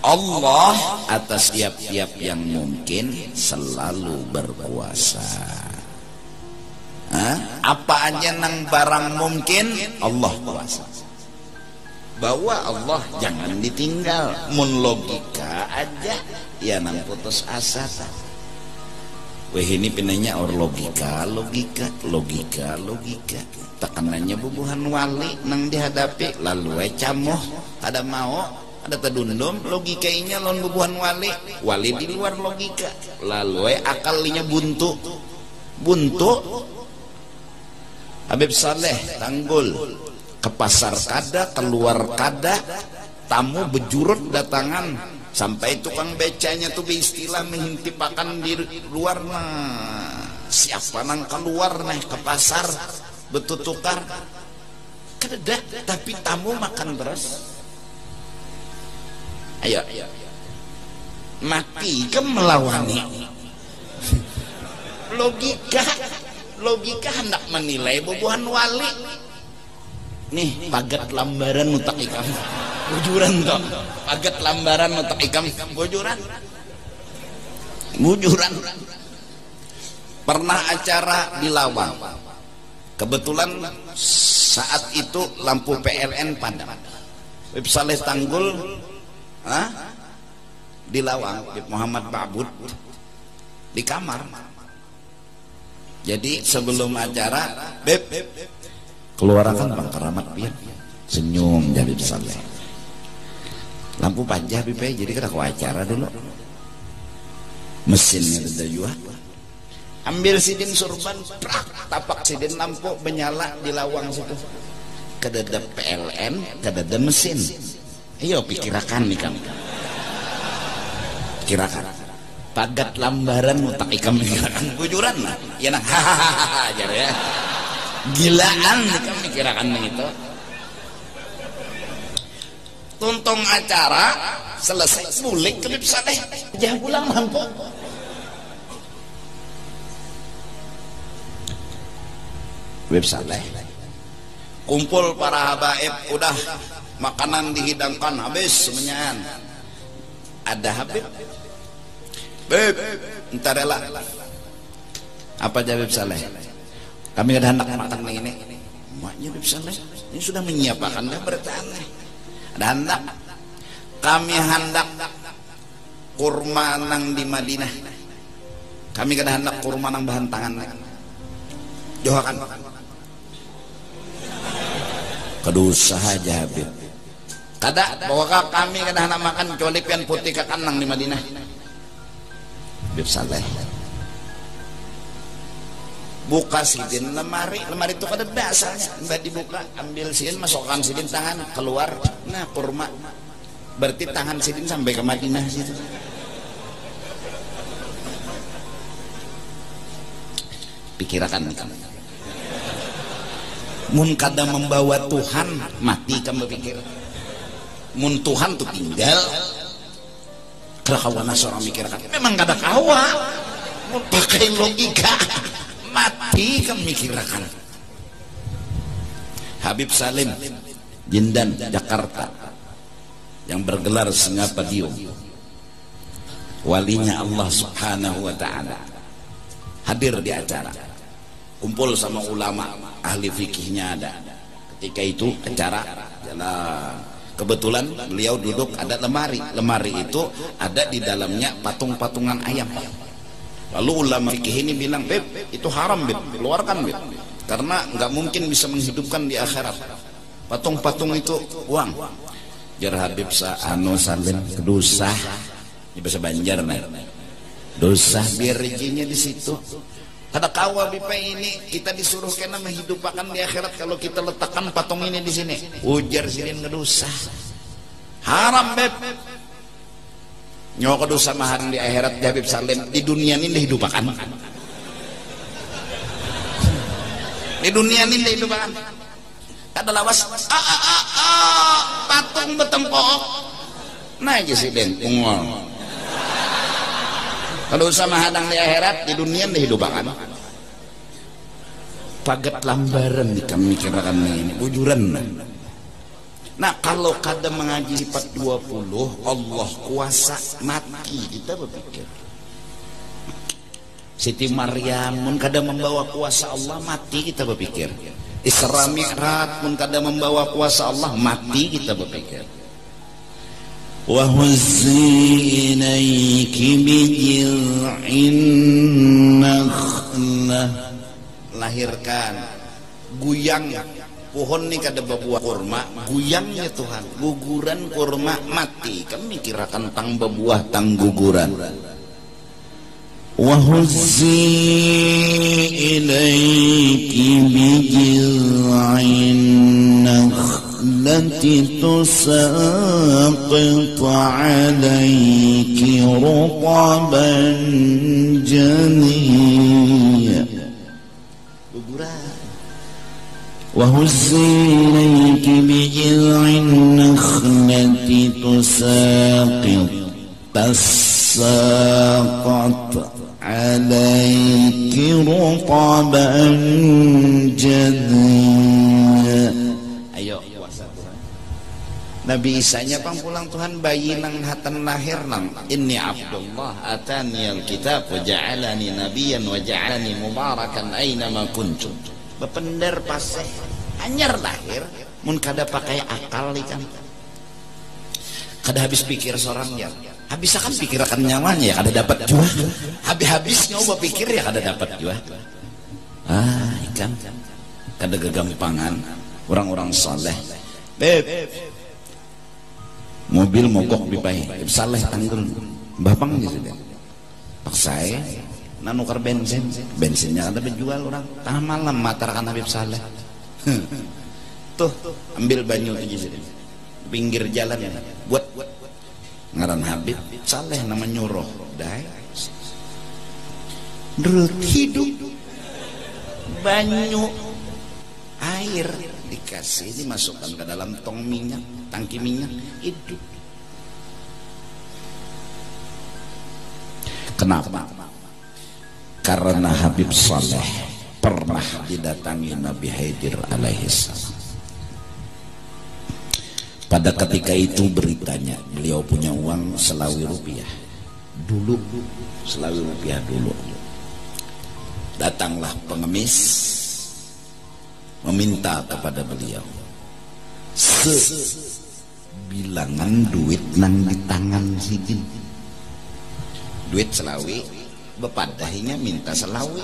Allah atas tiap-tiap yang mungkin selalu berkuasa. Apa aja nang barang mungkin Allah kuasa. Bahwa Allah jangan ditinggal. Mun logika aja ya nang putus asa. Weh ini pinanya or logika. Tekanannya bubuhan wali nang dihadapi lalu camoh kada mau, ada terdundum logikanya lawan bubuhan wali di luar logika, lalu akalnya buntu. Habib Saleh Tanggul ke pasar kada, keluar kada, tamu bejurut datangan, sampai tukang becanya tuh beristilah menghintipakan di luar. Nah, siapa nang keluar nih ke pasar betutukar kada, tapi tamu makan terus. Ayo mati ke melawani logika hendak menilai bubuhan wali nih. Pagat lambaran utak ikam bujuran toh, pagat lambaran utak ikam bujuran. Pernah acara di Lawang, kebetulan saat itu lampu PLN padam. Habib Saleh Tanggul di Lawang, Habib Muhammad Ba'bud di kamar. Jadi sebelum acara, Beb keluarkan Bang Keramat pian, senyum jadi Saleh. Lampu panjang Beb, jadi kita ke acara dulu. Mesinnya ada juga. Ambil sidin surban, tapak sidin lampu menyala di Lawang situ. Kedada PLN, kedada mesin. Ayo pikirakan nih kamu. Kirakan. Pagat lambaran mutak ikam pikirakan bujuran lah. Ya nah, hahaha, ya. Gilaan nih kamu pikirakan begitu. Tuntung acara selesai bulik ke Habib Saleh jangan pulang mampu. Habib Saleh kumpul para habaib, udah makanan dihidangkan habis semuanya. Ada Habib, Beb, entar rela. Apa aja Habib Saleh? Kami ada hendak makan ini. Maknya Habib Saleh ini sudah menyiapkan dah bertanya. Ada hendak. Kami hendak kurma nang di Madinah. Kami kada hendak kurma nang bahan tangan. Johakan. Kedusa aja Habib. Kada bahwa kami kada hendak makan kecuali pian putih kakanang di Madinah. Habib Saleh buka sidin lemari itu kada dasarnya mbak dibuka, ambil sidin masukkan sidin tangan keluar, nah kurma berarti tangan sidin sampai ke Madinah situ. Pikirakan mun kada membawa Tuhan mati kamu pikir, mun Tuhan tuh tinggal kada kawana seorang mikirkan, memang kada kawa mun pakai logika mati kamu mikirkan. Habib Salim Jindan Jakarta yang bergelar Singapadium, walinya Allah Subhanahu wa ta'ala, hadir di acara, kumpul sama ulama ahli fikihnya ada. Ketika itu acara kebetulan beliau duduk ada lemari itu ada di dalamnya patung-patungan ayam. Lalu ulama fikih ini bilang, Beb, itu haram Beb, keluarkan Beb, karena nggak mungkin bisa menghidupkan di akhirat. Patung-patung itu uang. Jar Habib Salim dosa, ini bahasa Banjar nih, dosa biar rezekinya di situ. Kada kawa Beb ini kita disuruh kena menghidupkan di akhirat kalau kita letakkan patung ini di sini. Ujar silin ngedosa, haram Beb. Nyawa dosa mahan di akhirat Habib Salim, di dunia ini dihidupakan, di dunia ini dihidupakan. Kada lawas patung betempok nah aja sih den ungol. Kalau dosa mahadang di akhirat, di dunia dihidupakan. Pagat lambaran di kami kirakan ini bujuran. Nah kalau kada mengaji sifat 20 Allah kuasa mati, kita berpikir Siti Maryam mun kada membawa kuasa Allah mati, kita berpikir Isra Mi'raj mun kada membawa kuasa Allah mati, kita berpikir wa huzzi ilaiki bijil'in nakhlah, lahirkan guyang pohon nih kada berbuah kurma, guyangnya Tuhan, guguran kurma mati, kami kirakan tang berbuah tang guguran. Wa huzzi ilaiki bijil'in nakhlati tusaqit alayki rutaban janiyya, guguran. وهزي إليك بجذع النخلة تساقط عليك رطبا جنيا. Ayo Nabi Isa-nya pang pulang Tuhan bayi nang hatan lahir nang inni Abdullah atani alkitab wa ja'alani nabiyyan wa ja'alani mubarakan aina ma kuntum. Bepender paseh anyar lahir mun kada pakai akal ikan, kada habis pikir seorang ya habis akan pikirkan nyawanya ya kada dapat jua, habis nyoba pikir ya kada dapat jua. Ikan kada gegampangan orang-orang saleh. Beb mobil mogok bipai saleh tanggul bapang gitu deh paksai nanukar bensinnya kada dijual orang tengah malam matarakan Habib Saleh tuh ambil banyu aja sini pinggir jalan ya buat ngaran Habib Saleh nama nyuruh dah hidup banyu air dikasih, dimasukkan ke dalam tong minyak, tangki minyak, hidup. Kenapa? Karena Habib Saleh pernah didatangi Nabi Khidir alaihissalam. Pada ketika itu beritanya, beliau punya uang Selawi rupiah dulu, Selawi rupiah dulu. Datanglah pengemis meminta kepada beliau sebilangan duit nang di tangan sidin, duit Selawi, bepadahinya minta Selawi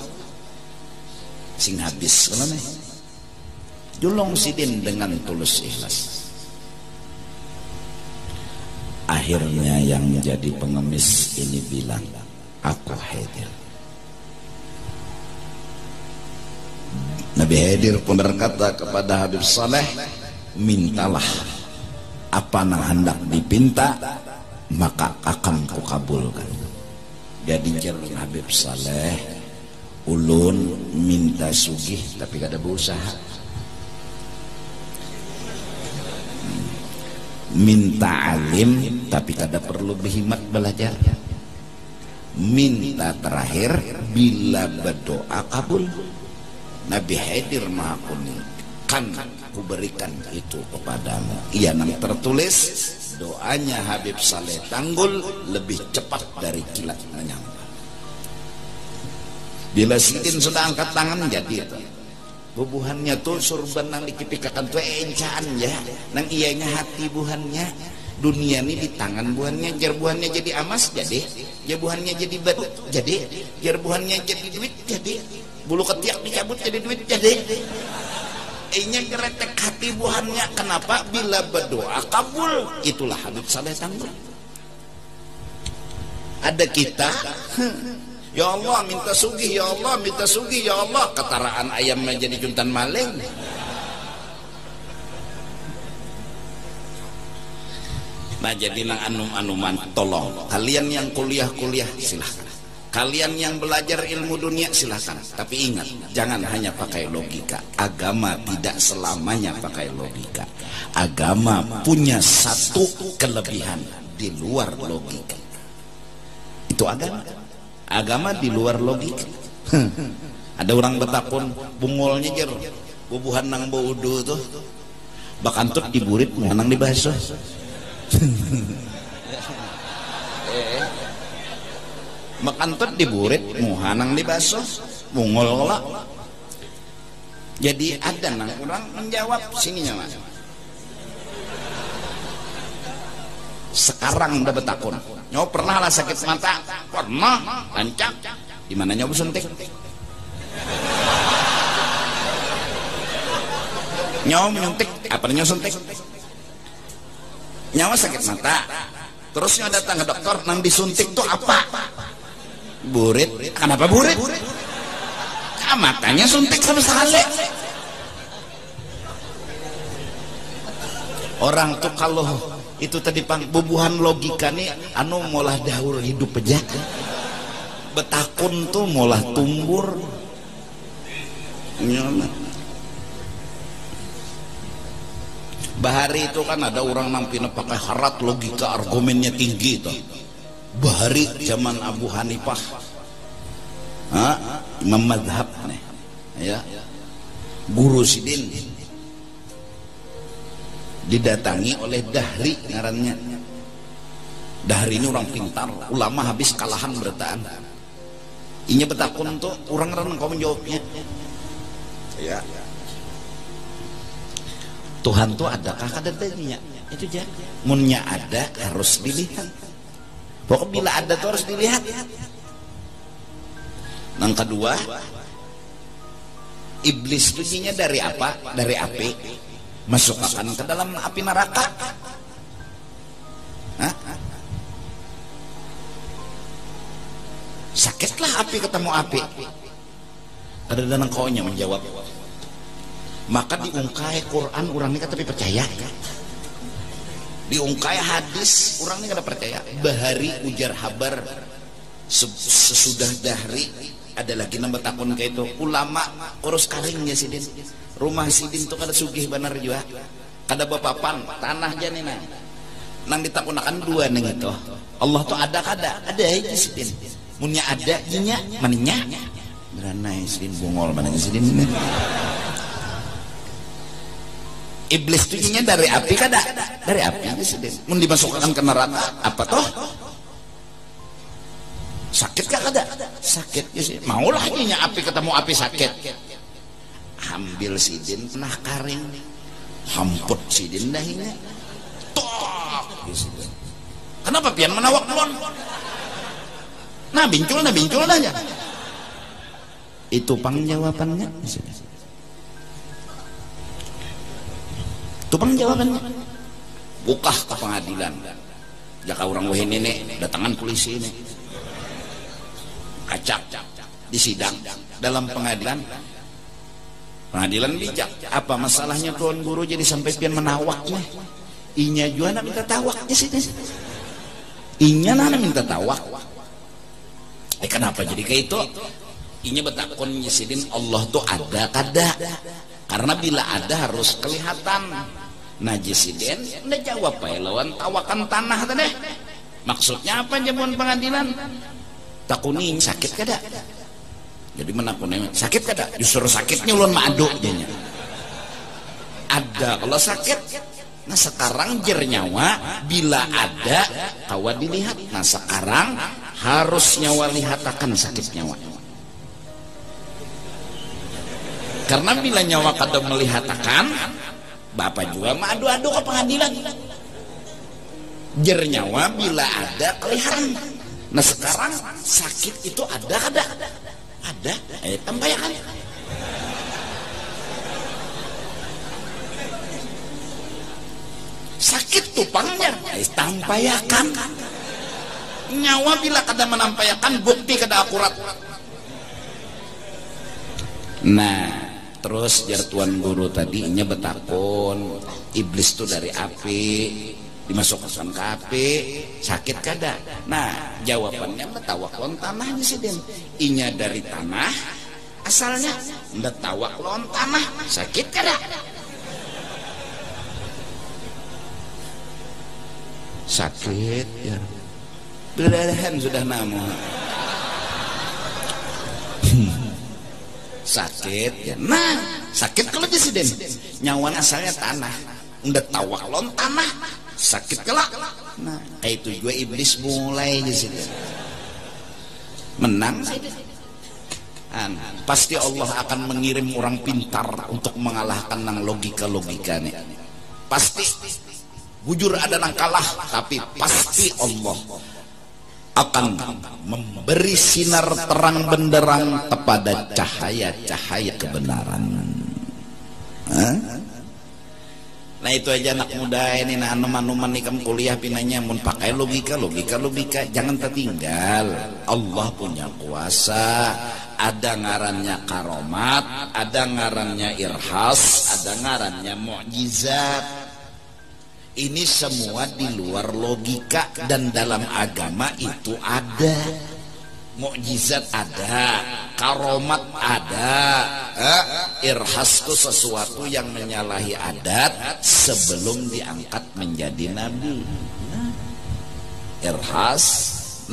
sing habis kelana. Julung sidin dengan tulus ikhlas. Akhirnya yang menjadi pengemis ini bilang, aku Khidir. Nabi Khidir pun berkata kepada Habib Saleh, mintalah apa yang hendak dipinta, maka akan kukabulkan. Jadi jalan Habib Saleh, ulun minta sugih tapi kada berusaha. Minta alim tapi kada perlu berhimat belajar. Minta terakhir bila berdoa kabul. Nabi Khidir Maha Kuning, kan kuberikan itu kepadamu. Ia yang tertulis, doanya Habib Saleh Tanggul lebih cepat dari kilat menyambar. Bila sidin sudah angkat tangan jadi itu. Bubuhannya tuh surban nang dikipikakan tuh encaan ya, nang ianya hati buhannya. Dunia ini di tangan buhannya, jar buhannya jadi emas jadi, jar buhannya jadi batu jadi, jar buhannya jadi duit jadi, bulu ketiak dicabut jadi duit jadi. Inya geretek hati buhannya. Kenapa? Bila berdoa kabul. Itulah Habib Saleh Tanggul. Ada kita, ya Allah minta sugih, ya Allah minta sugih, ya Allah, ketaraan ayam menjadi juntan maling. Nah jadi nang anum-anuman, tolong kalian yang kuliah silahkan, kalian yang belajar ilmu dunia silahkan, tapi ingat jangan hanya pakai logika. Agama tidak selamanya pakai logika. Agama punya satu kelebihan di luar logika. Itu agama di luar logika. Ada orang betakun bungolnya jer bubuhan nang baudu tuh bakantut diburit nang dibasuh. Bakantut diburit muhanang dibasuh bungol lah. Jadi ada nang orang menjawab sininya mas. Sekarang udah betakun, nyawa pernah lah sakit mata, pernah lancak, di mana nyawa suntik, nyawa menyuntik, apa nyawa suntik, nyawa sakit mata, terus nyawa datang ke dokter, nang disuntik tuh apa? Burit, kenapa burit? Matanya suntik sama sekali. Orang tuh kalau itu tadi bubuhan logika nih anu molah daur hidup aja, betakun tuh molah tumbur. Bahari itu kan ada orang nampina pakai harat logika, argumennya tinggi tuh. Bahari zaman Abu Hanifah, Imam Madhab nih, ya, guru sidin didatangi oleh Dahri ngarannya. Dahri ini orang pintar, ulama habis kalahan bertaan. Inya betakun tuh orang renang kau menjawabnya. Ya. Tuhan tuh adakah kadang-kadangnya? Itu aja. Munnya ada harus dilihat. Pokok bila ada tuh harus dilihat. Yang kedua, iblis itu dari apa? Dari api. Masukkan ke dalam api neraka. Sakitlah api ketemu api. Ada dalam kaunya menjawab. Maka diungkai Quran orang ini tapi percaya. Diungkai hadis orang ini kada percaya. Bahari ujar habar sesudah Dahri ada lagi nambah takun kayak itu ulama urus karingnya sidin rumah sidin tuh kada sugih bener juga kada bapapan tanah aja nih nang ditakunakan dua neng itu Allah tuh ada kada ada aja sidin munnya ada inya maninya beranai sidin bungol mananya sidin ini iblis tuh inya dari api kada dari api aja sidin mun dimasukkan ke neraka apa toh sakit kah kada sakit ya sih maulah inya api ketemu api sakit ambil sidin nah karing hamput sidin dahinya tok ya, kenapa pian menawak lon nah bincul aja itu pangjawabannya itu pangjawabannya buka ke pengadilan jaka orang weh nenek datangan polisi ini acak di sidang dalam pengadilan bijak apa masalahnya tuan guru jadi sampai pian menawaknya inya juga nak minta tawaknya sih inya nak minta tawak kenapa jadi kayak itu inya betakon nyisidin Allah tuh ada kada karena bila ada harus kelihatan najisiden udah jawab ya lawan tawakan tanah tadi maksudnya apa jamuan pengadilan takunin sakit kada jadi menakunin sakit kada justru sakitnya ulun madu jadinya ada kalau sakit nah sekarang jernyawa bila ada kawa dilihat nah sekarang harus nyawa lihat akan sakit nyawa karena bila nyawa kada melihat akan bapak juga madu-adu ke pengadilan jernyawa bila ada kelihatan nah sekarang sakit itu ada kada ada tampayakan sakit tupangnya tampayakan nyawa bila kada menampayakan bukti kada akurat nah terus jar tuan guru tadinya betakon iblis tuh dari api dimasukkan ke api sakit kada nah jawabannya betawak lon tanah di sini inya dari tanah asalnya betawak lon tanah sakit kada sakit ya berdahan sudah namu sakit ya nah sakit kalau di sini nyawan asalnya tanah betawak lon tanah sakit kelak nah kayak itu juga iblis mulai di sini menang pasti Allah akan mengirim orang pintar untuk mengalahkan nang logika-logikanya pasti bujur ada nang kalah tapi pasti Allah akan memberi sinar terang benderang kepada cahaya-cahaya kebenaran nah itu aja anak muda ini nah anuman nikam kuliah pinanya mun pakai logika jangan tertinggal Allah punya kuasa ada ngarannya karomat ada ngarannya irhas ada ngarannya mukjizat ini semua di luar logika dan dalam agama itu ada mukjizat ada karomat ada irhas itu sesuatu yang menyalahi adat sebelum diangkat menjadi nabi irhas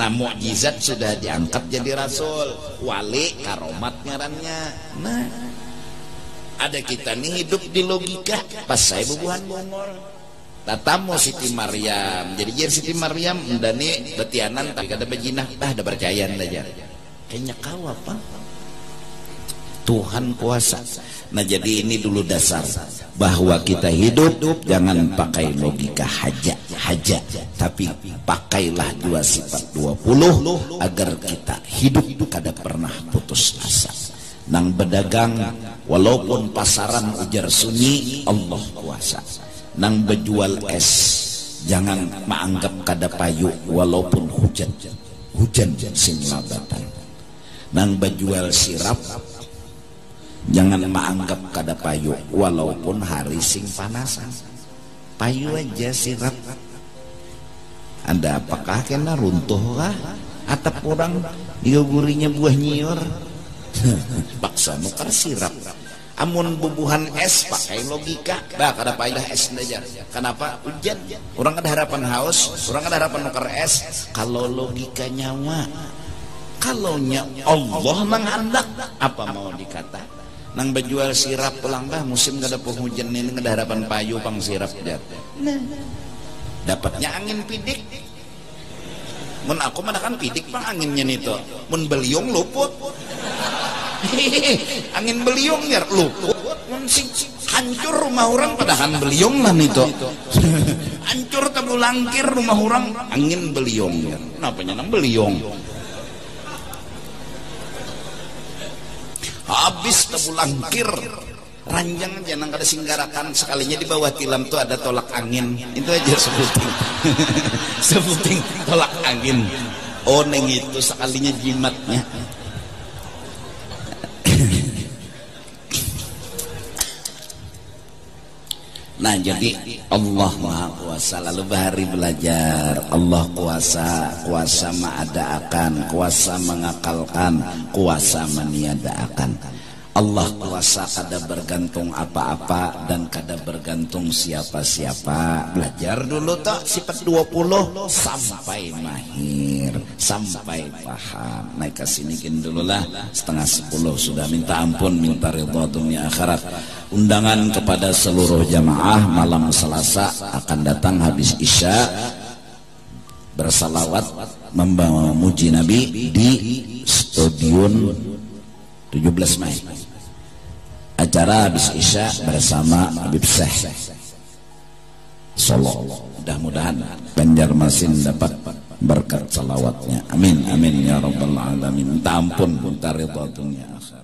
nah mukjizat sudah diangkat jadi rasul wali karomat ngarannya nah ada kita nih hidup di logika pas saya bubuhan bongol tatamu Siti Maryam jadi Siti Maryam ndani betianan tapi kada bejinah ada percaya aja kayaknya kau apa Tuhan kuasa nah jadi ini dulu dasar bahwa kita hidup jangan pakai logika haja tapi pakailah 2 sifat 20 agar kita hidup kada pernah putus asa nang berdagang walaupun pasaran ujar sunyi Allah kuasa nang berjual es jangan menganggap kada payu walaupun hujan sing labatan nang berjual sirap jangan menganggap kada payu walaupun hari sing panasan payu aja sirap anda apakah kena runtuh kah atap orang diogurinya buah nyiur Bakso nukar sirap. Amun bubuhan es pakai logika. Bah kada pailah es aja. Kenapa? Hujan. Orang ada harapan haus, orang ada harapan nukar es. Kalau logika nyawa, kalau Allah menghendak, apa mau dikata? Nang berjual sirap pulang bah musim kada penghujan ini kada harapan payu pang sirap jat. Nah, dapatnya angin pidik. Mun aku mana kan pidik pang anginnya nito. Mun beliung luput. Angin beliung ya luput. Mun hancur rumah orang padahan beliung lah nito. Hancur tabulangkir rumah orang angin beliung ya. Kenapa nang beliung? Habis tabulangkir ranjang aja nang kada singgarakan sekalinya di bawah tilam tuh ada tolak angin. Itu aja sebuting. Sebuting tolak angin. Oh neng itu sekalinya jimatnya. Nah jadi Allah Maha Kuasa, lalu bahari belajar Allah kuasa, kuasa mengadakan, kuasa mengakalkan, kuasa meniadakan. Allah kuasa kada bergantung apa-apa dan kada bergantung siapa-siapa. Belajar dulu tak sifat 20 sampai mahir, sampai paham. Naik ke sini dulu lah, setengah 10 sudah. Minta ampun, minta ridha dunia akhirat. Undangan kepada seluruh jamaah malam Selasa akan datang habis Isya bersalawat memuji Nabi di Stadion 17 Mei. Acara habis Isya bersama Habib Syekh Solo. Mudah-mudahan Banjarmasin dapat berkat salawatnya. Amin amin ya rabbal alamin. Minta ampun, minta ridha dunia akhirat.